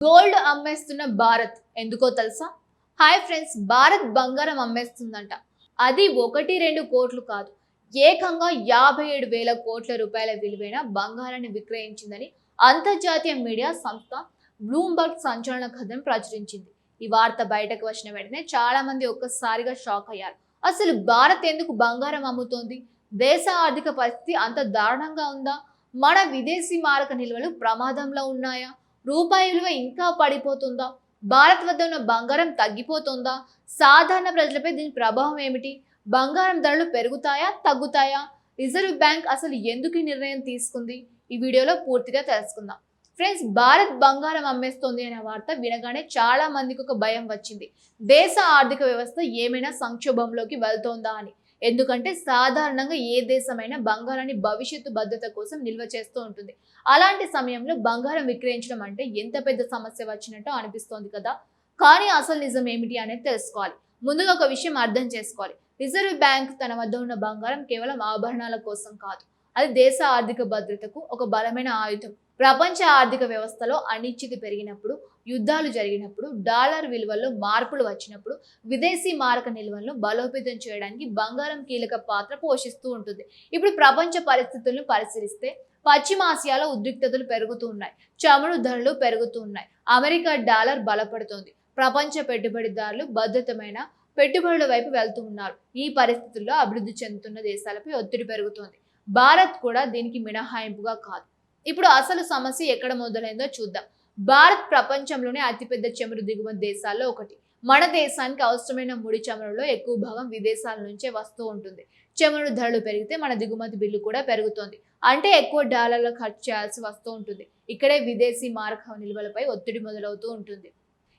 Gold అమ్మేస్తున్న Bharat ఎందుకో తెలుసా? Hi friends, Bharat బంగారం అమ్మేస్తుందంట. అది 1-2 కోట్లు కాదు, ఏకంగా 57,000 కోట్ల రూపాయల విలువైన బంగారాన్ని విక్రయించిందని అంతర్జాతీయ మీడియా సంస్థ బ్లూంబర్గ్ సంచలన కథను ప్రచురించింది. ఈ వార్త బయటకు వచ్చిన వెంటనే చాలా మంది ఒక్కసారిగా షాక్ అయ్యారు. అసలు భారత్ ఎందుకు బంగారం అమ్ముతోంది? దేశ ఆర్థిక పరిస్థితి అంత దారుణంగా ఉందా? మన విదేశీ మారక నిల్వలు ప్రమాదంలో ఉన్నాయా? రూపాయి విలువ ఇంకా పడిపోతుందా? భారత్ వద్ద ఉన్న బంగారం తగ్గిపోతుందా? సాధారణ ప్రజలపై దీని ప్రభావం ఏమిటి? బంగారం ధరలు పెరుగుతాయా, తగ్గుతాయా? రిజర్వ్ బ్యాంక్ అసలు ఎందుకు ఈ నిర్ణయం తీసుకుంది? ఈ వీడియోలో పూర్తిగా తెలుసుకుందాం. ఫ్రెండ్స్, భారత్ బంగారం అమ్మేస్తోంది అనే వార్త వినగానే చాలా మందికి ఒక భయం వచ్చింది. దేశ ఆర్థిక వ్యవస్థ ఏమైనా సంక్షోభంలోకి వెళ్తోందా అని. ఎందుకంటే సాధారణంగా ఏ దేశమైనా బంగారాన్ని భవిష్యత్తు భద్రత కోసం నిల్వ చేస్తూ ఉంటుంది. అలాంటి సమయంలో బంగారం విక్రయించడం అంటే ఎంత పెద్ద సమస్య వచ్చినట్టు అనిపిస్తోంది కదా. కానీ అసలు నిజం ఏమిటి అనేది తెలుసుకోవాలి. ముందుగా ఒక విషయం అర్థం చేసుకోవాలి. రిజర్వ్ బ్యాంక్ తన వద్ద ఉన్న బంగారం కేవలం ఆభరణాల కోసం కాదు, అది దేశ ఆర్థిక భద్రతకు ఒక బలమైన ఆయుధం. ప్రపంచ ఆర్థిక వ్యవస్థలో అనిశ్చితి పెరిగినప్పుడు, యుద్ధాలు జరిగినప్పుడు, డాలర్ విలువల్లో మార్పులు వచ్చినప్పుడు విదేశీ మారక నిల్వలను బలోపేతం చేయడానికి బంగారం కీలక పాత్ర పోషిస్తూ ఉంటుంది. ఇప్పుడు ప్రపంచ పరిస్థితులను పరిశీలిస్తే పశ్చిమాసియాలో ఉద్రిక్తతలు పెరుగుతూ ఉన్నాయి, చమురు ధరలు పెరుగుతూ ఉన్నాయి, అమెరికా డాలర్ బలపడుతోంది, ప్రపంచ పెట్టుబడిదారులు భద్రతమైన పెట్టుబడుల వైపు వెళ్తూ ఉన్నారు. ఈ పరిస్థితుల్లో అభివృద్ధి చెందుతున్న దేశాలపై ఒత్తిడి పెరుగుతోంది. భారత్ కూడా దీనికి మినహాయింపుగా కాదు. ఇప్పుడు అసలు సమస్య ఎక్కడ మొదలైందో చూద్దాం. భారత్ ప్రపంచంలోనే అతిపెద్ద చమురు దిగుమతి దేశాల్లో ఒకటి. మన దేశానికి అవసరమైన ముడి చమురులో ఎక్కువ భాగం విదేశాల నుంచే వస్తూ ఉంటుంది. చమురు ధరలు పెరిగితే మన దిగుమతి బిల్లు కూడా పెరుగుతోంది. అంటే ఎక్కువ డాలర్లు ఖర్చు చేయాల్సి వస్తూ ఉంటుంది. ఇక్కడే విదేశీ మారక నిల్వలపై ఒత్తిడి మొదలవుతూ ఉంటుంది.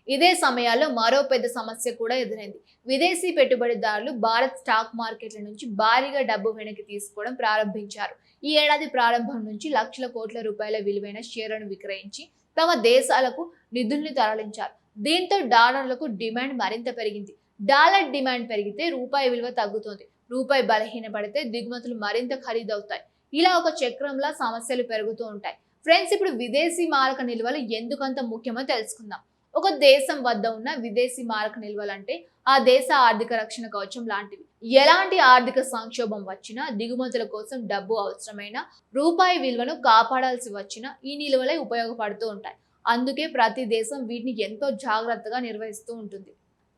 ఇదే సమయాల్లో మరో పెద్ద సమస్య కూడా ఎదురైంది. విదేశీ పెట్టుబడిదారులు భారత్ స్టాక్ మార్కెట్ల నుంచి భారీగా డబ్బు వెనక్కి తీసుకోవడం ప్రారంభించారు. ఈ ఏడాది ప్రారంభం నుంచి లక్షల కోట్ల రూపాయల విలువైన షేర్లను విక్రయించి తమ దేశాలకు నిధుల్ని తరలించారు. దీంతో డాలర్లకు డిమాండ్ మరింత పెరిగింది. డాలర్ డిమాండ్ పెరిగితే రూపాయి విలువ తగ్గుతుంది. రూపాయి బలహీనపడితే దిగుమతులు మరింత ఖరీదవుతాయి. ఇలా ఒక చక్రంలా సమస్యలు పెరుగుతూ ఉంటాయి. ఫ్రెండ్స్, ఇప్పుడు విదేశీ మారక నిల్వలు ఎందుకంత ముఖ్యమో తెలుసుకుందాం. ఒక దేశం వద్ద ఉన్న విదేశీ మారక నిల్వలంటే ఆ దేశ ఆర్థిక రక్షణ కవచం లాంటివి. ఎలాంటి ఆర్థిక సంక్షోభం వచ్చినా, దిగుమతుల కోసం డబ్బు అవసరమైన, రూపాయి విలువను కాపాడాల్సి వచ్చినా ఈ నిల్వలే ఉపయోగపడుతూ ఉంటాయి. అందుకే ప్రతి దేశం వీటిని ఎంతో జాగ్రత్తగా నిర్వహిస్తూ ఉంటుంది.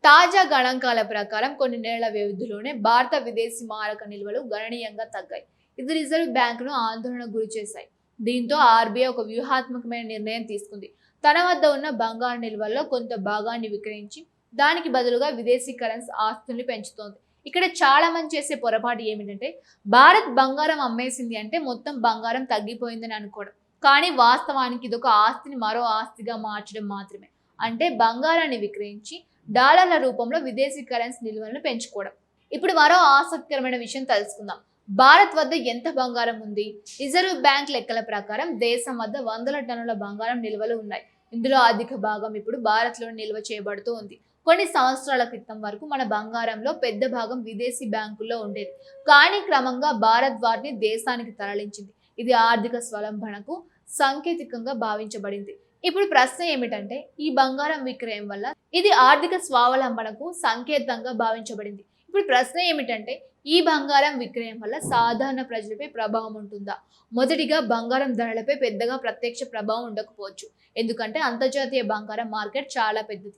తాజా గణాంకాల ప్రకారం కొన్ని నెలల వ్యవధిలోనే భారత విదేశీ మారక నిల్వలు గణనీయంగా తగ్గాయి. ఇది రిజర్వ్ బ్యాంకును ఆందోళనకు గురి చేశాయి. దీంతో ఆర్బీఐ ఒక వ్యూహాత్మకమైన నిర్ణయం తీసుకుంది. తన వద్ద ఉన్న బంగారు నిల్వల్లో కొంత భాగాన్ని విక్రయించి దానికి బదులుగా విదేశీ కరెన్సీ ఆస్తుల్ని పెంచుతోంది. ఇక్కడ చాలా మంది చేసే పొరపాటు ఏమిటంటే, భారత్ బంగారం అమ్మేసింది అంటే మొత్తం బంగారం తగ్గిపోయిందని అనుకోవడం. కానీ వాస్తవానికి ఇదొక ఆస్తిని మరో ఆస్తిగా మార్చడం మాత్రమే. అంటే బంగారాన్ని విక్రయించి డాలర్ల రూపంలో విదేశీ కరెన్సీ నిల్వలను పెంచుకోవడం. ఇప్పుడు మరో ఆసక్తికరమైన విషయం తెలుసుకుందాం. భారత్ వద్ద ఎంత బంగారం ఉంది? రిజర్వ్ బ్యాంక్ లెక్కల ప్రకారం దేశం వద్ద వందల టన్నుల బంగారం నిల్వలు ఉన్నాయి. ఇందులో అధిక భాగం ఇప్పుడు భారత్లో నిల్వ చేయబడుతూ ఉంది. కొన్ని సంవత్సరాల క్రితం వరకు మన బంగారంలో పెద్ద భాగం విదేశీ బ్యాంకుల్లో ఉండేది. కానీ క్రమంగా భారత్ వాటిని దేశానికి తరలించింది. ఇది ఆర్థిక స్వలంబనకు సాంకేతికంగా భావించబడింది. ఇప్పుడు ప్రశ్న ఏమిటంటే, ఈ బంగారం విక్రయం వల్ల ఇది ఆర్థిక స్వావలంబనకు సంకేతంగా భావించబడింది. ఇప్పుడు ప్రశ్న ఏమిటంటే, ఈ బంగారం విక్రయం వల్ల సాధారణ ప్రజలపై ప్రభావం ఉంటుందా? మొదటిగా, బంగారం ధరలపై పెద్దగా ప్రత్యక్ష ప్రభావం ఉండకపోవచ్చు. ఎందుకంటే అంతర్జాతీయ బంగారం మార్కెట్ చాలా పెద్దది.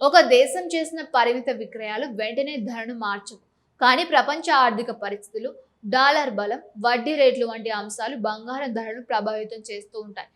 ఒక దేశం చేసిన పరిమిత విక్రయాలు వెంటనే ధరను మార్చవు. కానీ ప్రపంచ ఆర్థిక పరిస్థితులు, డాలర్ బలం, వడ్డీ రేట్లు వంటి అంశాలు బంగారం ధరను ప్రభావితం చేస్తూ ఉంటాయి.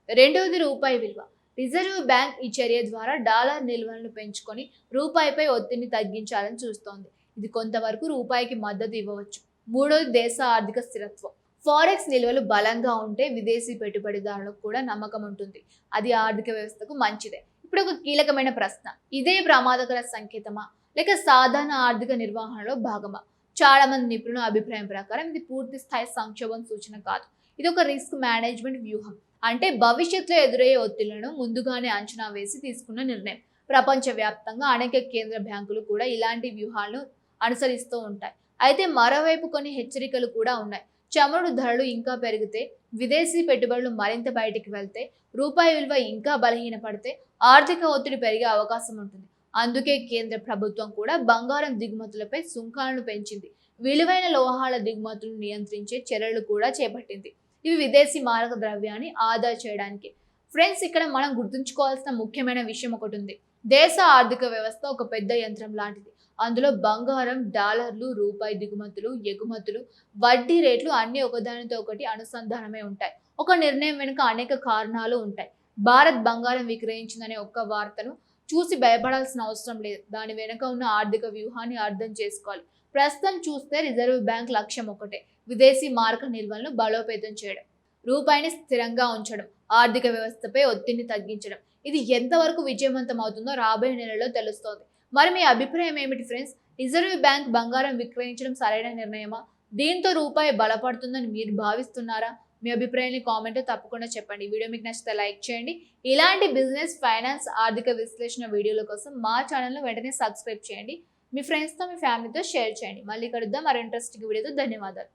రెండవది, రూపాయి విలువ. రిజర్వ్ బ్యాంక్ ఈ చర్య ద్వారా డాలర్ నిల్వలను పెంచుకొని రూపాయిపై ఒత్తిడిని తగ్గించాలని చూస్తోంది. ఇది కొంతవరకు రూపాయికి మద్దతు ఇవ్వవచ్చు. మూడోది, దేశ ఆర్థిక స్థిరత్వం. ఫారెక్స్ నిల్వలు బలంగా ఉంటే విదేశీ పెట్టుబడిదారులకు కూడా నమ్మకం ఉంటుంది. అది ఆర్థిక వ్యవస్థకు మంచిదే. ఇప్పుడు ఒక కీలకమైన ప్రశ్న, ఇదే ప్రమాదకర సంకేతమా లేక సాధారణ ఆర్థిక నిర్వహణలో భాగమా? చాలా మంది నిపుణుల అభిప్రాయం ప్రకారం ఇది పూర్తి స్థాయి సంక్షోభం సూచన కాదు. ఇది ఒక రిస్క్ మేనేజ్మెంట్ వ్యూహం. అంటే భవిష్యత్తులో ఎదురయ్యే ఒత్తిళ్లను ముందుగానే అంచనా వేసి తీసుకున్న నిర్ణయం. ప్రపంచవ్యాప్తంగా అనేక కేంద్ర బ్యాంకులు కూడా ఇలాంటి వ్యూహాలను అనుసరిస్తూ ఉంటాయి. అయితే మరోవైపు కొన్ని హెచ్చరికలు కూడా ఉన్నాయి. చమురు ధరలు ఇంకా పెరిగితే విదేశీ పెట్టుబడులు మరింత బయటికి వెళ్తే, రూపాయి విలువ ఇంకా బలహీనపడితే ఆర్థిక ఒత్తిడి పెరిగే అవకాశం ఉంటుంది. అందుకే కేంద్ర ప్రభుత్వం కూడా బంగారం దిగుమతులపై సుంకాలను పెంచింది. విలువైన లోహాల దిగుమతులను నియంత్రించే చర్యలు కూడా చేపట్టింది. ఇవి విదేశీ మారక ద్రవ్యాన్ని ఆదా చేయడానికి. ఫ్రెండ్స్, ఇక్కడ మనం గుర్తుంచుకోవాల్సిన ముఖ్యమైన విషయం ఒకటి ఉంది. దేశ ఆర్థిక వ్యవస్థ ఒక పెద్ద యంత్రం లాంటిది. అందులో బంగారం, డాలర్లు, రూపాయి దిగుమతులు, ఎగుమతులు, వడ్డీ రేట్లు అన్నీ ఒకదానితో ఒకటి అనుసంధానమై ఉంటాయి. ఒక నిర్ణయం వెనుక అనేక కారణాలు ఉంటాయి. భారత్ బంగారం విక్రయించిందనే ఒక్క వార్తను చూసి భయపడాల్సిన అవసరం లేదు. దాని వెనుక ఉన్న ఆర్థిక వ్యూహాన్ని అర్థం చేసుకోవాలి. ప్రస్తుతం చూస్తే రిజర్వ్ బ్యాంక్ లక్ష్యం ఒకటే: విదేశీ మారక నిల్వలను బలోపేతం చేయడం, రూపాయిని స్థిరంగా ఉంచడం, ఆర్థిక వ్యవస్థపై ఒత్తిడిని తగ్గించడం. ఇది ఎంతవరకు విజయవంతం అవుతుందో రాబోయే నెలలో తెలుస్తోంది. మరి మీ అభిప్రాయం ఏమిటి ఫ్రెండ్స్? రిజర్వ్ బ్యాంక్ బంగారం విక్రయించడం సరైన నిర్ణయమా? దీంతో రూపాయి బలపడుతుందని మీరు భావిస్తున్నారా? మీ అభిప్రాయాన్ని కామెంట్లో తప్పకుండా చెప్పండి. ఈ వీడియో మీకు నచ్చితే లైక్ చేయండి. ఇలాంటి బిజినెస్, ఫైనాన్స్, ఆర్థిక విశ్లేషణ వీడియోల కోసం మా ఛానల్ను వెంటనే సబ్స్క్రైబ్ చేయండి. మీ ఫ్రెండ్స్తో, మీ ఫ్యామిలీతో షేర్ చేయండి. మళ్ళీ కలుద్దాం మరో ఇంట్రెస్టింగ్ వీడియోతో. ధన్యవాదాలు.